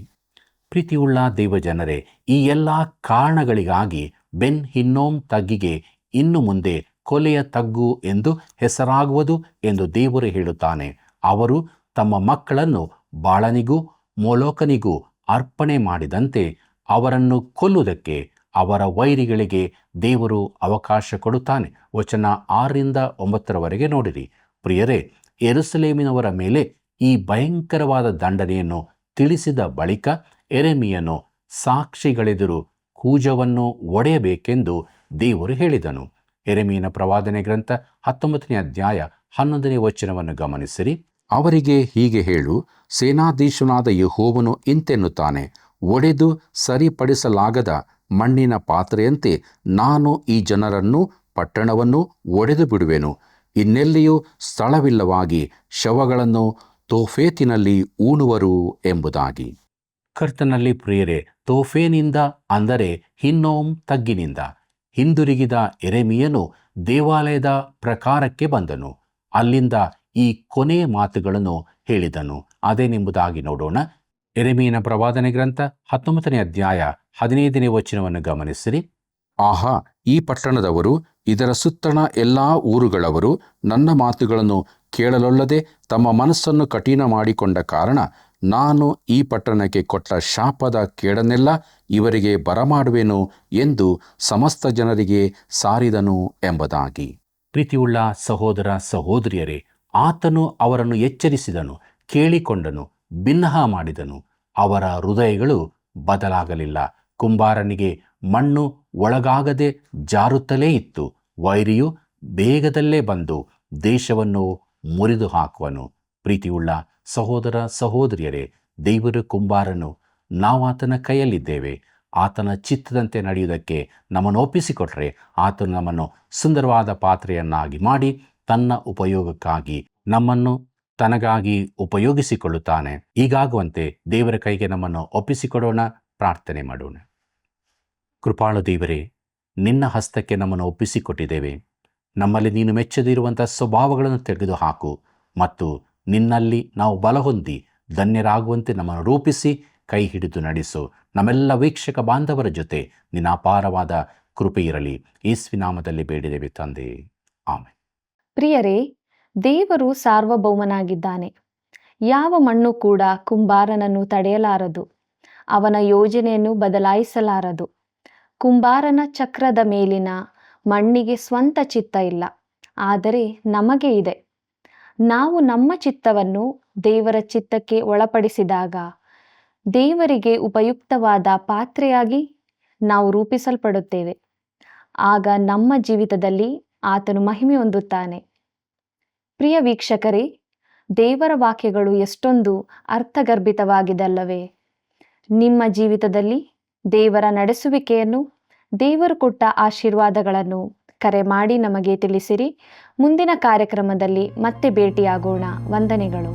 ಪ್ರೀತಿಯುಳ್ಳ ದೇವಜನರೇ, ಈ ಎಲ್ಲ ಕಾರಣಗಳಿಗಾಗಿ ಬೆನ್ ಹಿನ್ನೋಮ್ ತಗ್ಗಿಗೆ ಇನ್ನು ಮುಂದೆ ಕೊಲೆಯ ತಗ್ಗು ಎಂದು ಹೆಸರಾಗುವುದು ಎಂದು ದೇವರು ಹೇಳುತ್ತಾನೆ. ಅವರು ತಮ್ಮ ಮಕ್ಕಳನ್ನು ಬಾಳನಿಗೂ ಮೊಲೋಕನಿಗೂ ಅರ್ಪಣೆ ಮಾಡಿದಂತೆ ಅವರನ್ನು ಕೊಲ್ಲುವುದಕ್ಕೆ ಅವರ ವೈರಿಗಳಿಗೆ ದೇವರು ಅವಕಾಶ ಕೊಡುತ್ತಾನೆ. ವಚನ 6ರಿಂದ 9ರವರೆಗೆ ನೋಡಿರಿ. ಪ್ರಿಯರೇ, ಯೆರೂಸಲೇಮಿನವರ ಮೇಲೆ ಈ ಭಯಂಕರವಾದ ದಂಡನೆಯನ್ನು ತಿಳಿಸಿದ ಬಳಿಕ ಯೆರೆಮೀಯನು ಸಾಕ್ಷಿಗಳೆದುರು ಕೂಜವನ್ನು ಒಡೆಯಬೇಕೆಂದು ದೇವರು ಹೇಳಿದನು. ಯೆರೆಮೀಯನ ಪ್ರವಾದನೆ ಗ್ರಂಥ 19ನೇ ಅಧ್ಯಾಯ 11ನೇ ವಚನವನ್ನು ಗಮನಿಸಿರಿ. ಅವರಿಗೆ ಹೀಗೆ ಹೇಳು, ಸೇನಾಧೀಶನಾದ ಯೆಹೋವನು ಇಂತೆನ್ನುತ್ತಾನೆ, ಒಡೆದು ಸರಿಪಡಿಸಲಾಗದ ಮಣ್ಣಿನ ಪಾತ್ರೆಯಂತೆ ನಾನು ಈ ಜನರನ್ನು ಪಟ್ಟಣವನ್ನು ಒಡೆದು ಬಿಡುವೆನು. ಇನ್ನೆಲ್ಲಿಯೂ ಸ್ಥಳವಿಲ್ಲವಾಗಿ ಶವಗಳನ್ನು ತೋಫೇತಿನಲ್ಲಿ ಉಣ್ಣುವರು ಎಂಬುದಾಗಿ. ಕರ್ತನಲ್ಲಿ ಪ್ರಿಯರೇ, ತೋಫೇನಿಂದ ಅಂದರೆ ಹಿನ್ನೋಮ್ ತಗ್ಗಿನಿಂದ ಹಿಂದಿರುಗಿದ ಯೆರೆಮೀಯನು ದೇವಾಲಯದ ಪ್ರಾಕಾರಕ್ಕೆ ಬಂದನು. ಅಲ್ಲಿಂದ ಈ ಕೊನೆ ಮಾತುಗಳನ್ನು ಹೇಳಿದನು. ಅದೇನೆಂಬುದಾಗಿ ನೋಡೋಣ. ಯೆರೆಮೀಯನ ಪ್ರವಾದನೆ ಗ್ರಂಥ 19ನೇ ಅಧ್ಯಾಯ 15ನೇ ವಚನವನ್ನು ಗಮನಿಸಿರಿ. ಆಹಾ, ಈ ಪಟ್ಟಣದವರು, ಇದರ ಸುತ್ತಣ ಎಲ್ಲಾ ಊರುಗಳವರು ನನ್ನ ಮಾತುಗಳನ್ನು ಕೇಳಲೊಲ್ಲದೆ ತಮ್ಮ ಮನಸ್ಸನ್ನು ಕಠಿಣ ಮಾಡಿಕೊಂಡ ಕಾರಣ ನಾನು ಈ ಪಟ್ಟಣಕ್ಕೆ ಕೊಟ್ಟ ಶಾಪದ ಕೇಡನ್ನೆಲ್ಲ ಇವರಿಗೆ ಬರಮಾಡುವೆನು ಎಂದು ಸಮಸ್ತ ಜನರಿಗೆ ಸಾರಿದನು ಎಂಬುದಾಗಿ. ಪ್ರೀತಿಯುಳ್ಳ ಸಹೋದರ ಸಹೋದರಿಯರೇ, ಆತನು ಅವರನ್ನು ಎಚ್ಚರಿಸಿದನು, ಕೇಳಿಕೊಂಡನು, ಬಿನ್ನಹ ಮಾಡಿದನು. ಅವರ ಹೃದಯಗಳು ಬದಲಾಗಲಿಲ್ಲ. ಕುಂಬಾರನಿಗೆ ಮಣ್ಣು ಒಳಗಾಗದೆ ಜಾರುತ್ತಲೇ ಇತ್ತು. ವೈರಿಯು ಬೇಗದಲ್ಲೇ ಬಂದು ದೇಶವನ್ನು ಮುರಿದು ಹಾಕುವನು. ಪ್ರೀತಿಯುಳ್ಳ ಸಹೋದರ ಸಹೋದರಿಯರೇ, ದೇವರು ಕುಂಬಾರನು, ನಾವು ಆತನ ಕೈಯಲ್ಲಿದ್ದೇವೆ. ಆತನ ಚಿತ್ತದಂತೆ ನಡೆಯುವುದಕ್ಕೆ ನಮ್ಮನ್ನು ಒಪ್ಪಿಸಿಕೊಟ್ರೆ ಆತನು ನಮ್ಮನ್ನು ಸುಂದರವಾದ ಪಾತ್ರೆಯನ್ನಾಗಿ ಮಾಡಿ ತನ್ನ ಉಪಯೋಗಕ್ಕಾಗಿ ನಮ್ಮನ್ನು ತನಗಾಗಿ ಉಪಯೋಗಿಸಿಕೊಳ್ಳುತ್ತಾನೆ. ಹೀಗಾಗುವಂತೆ ದೇವರ ಕೈಗೆ ನಮ್ಮನ್ನು ಒಪ್ಪಿಸಿಕೊಡೋಣ. ಪ್ರಾರ್ಥನೆ ಮಾಡೋಣ. ಕೃಪಾಳು ದೇವರೇ, ನಿನ್ನ ಹಸ್ತಕ್ಕೆ ನಮ್ಮನ್ನು ಒಪ್ಪಿಸಿಕೊಟ್ಟಿದ್ದೇವೆ. ನಮ್ಮಲ್ಲಿ ನೀನು ಮೆಚ್ಚದಿರುವಂಥ ಸ್ವಭಾವಗಳನ್ನು ತೆಗೆದುಹಾಕು ಮತ್ತು ನಿನ್ನಲ್ಲಿ ನಾವು ಬಲಹೊಂದಿ ಧನ್ಯರಾಗುವಂತೆ ನಮ್ಮನ್ನು ರೂಪಿಸಿ ಕೈ ಹಿಡಿದು ನಡೆಸು. ನಮ್ಮೆಲ್ಲ ವೀಕ್ಷಕ ಬಾಂಧವರ ಜೊತೆ ನಿನ್ನ ಅಪಾರವಾದ ಕೃಪೆ ಇರಲಿ. ಯೇಸುವಿನ ನಾಮದಲ್ಲಿ ಬೇಡಿದೆವು ತಂದೆ, ಆಮೆನ್. ಪ್ರಿಯರೇ, ದೇವರು ಸಾರ್ವಭೌಮನಾಗಿದ್ದಾನೆ. ಯಾವ ಮಣ್ಣು ಕೂಡ ಕುಂಬಾರನನ್ನು ತಡೆಯಲಾರದು, ಅವನ ಯೋಜನೆಯನ್ನು ಬದಲಾಯಿಸಲಾರದು. ಕುಂಬಾರನ ಚಕ್ರದ ಮೇಲಿನ ಮಣ್ಣಿಗೆ ಸ್ವಂತ ಚಿತ್ತ ಇಲ್ಲ, ಆದರೆ ನಮಗೆ ಇದೆ. ನಾವು ನಮ್ಮ ಚಿತ್ತವನ್ನು ದೇವರ ಚಿತ್ತಕ್ಕೆ ಒಳಪಡಿಸಿದಾಗ ದೇವರಿಗೆ ಉಪಯುಕ್ತವಾದ ಪಾತ್ರೆಯಾಗಿ ನಾವು ರೂಪಿಸಲ್ಪಡುತ್ತೇವೆ. ಆಗ ನಮ್ಮ ಜೀವಿತದಲ್ಲಿ ಆತನು ಮಹಿಮೆ ಹೊಂದುತ್ತಾನೆ. ಪ್ರಿಯ ವೀಕ್ಷಕರೇ, ದೇವರ ವಾಕ್ಯಗಳು ಎಷ್ಟೊಂದು ಅರ್ಥಗರ್ಭಿತವಾಗಿದೆಯಲ್ಲವೇ? ನಿಮ್ಮ ಜೀವಿತದಲ್ಲಿ ದೇವರ ನಡೆಸುವಿಕೆಯನ್ನು, ದೇವರು ಕೊಟ್ಟ ಆಶೀರ್ವಾದಗಳನ್ನು ಕರೆ ಮಾಡಿ ನಮಗೆ ತಿಳಿಸಿರಿ. ಮುಂದಿನ ಕಾರ್ಯಕ್ರಮದಲ್ಲಿ ಮತ್ತೆ ಭೇಟಿಯಾಗೋಣ. ವಂದನೆಗಳು.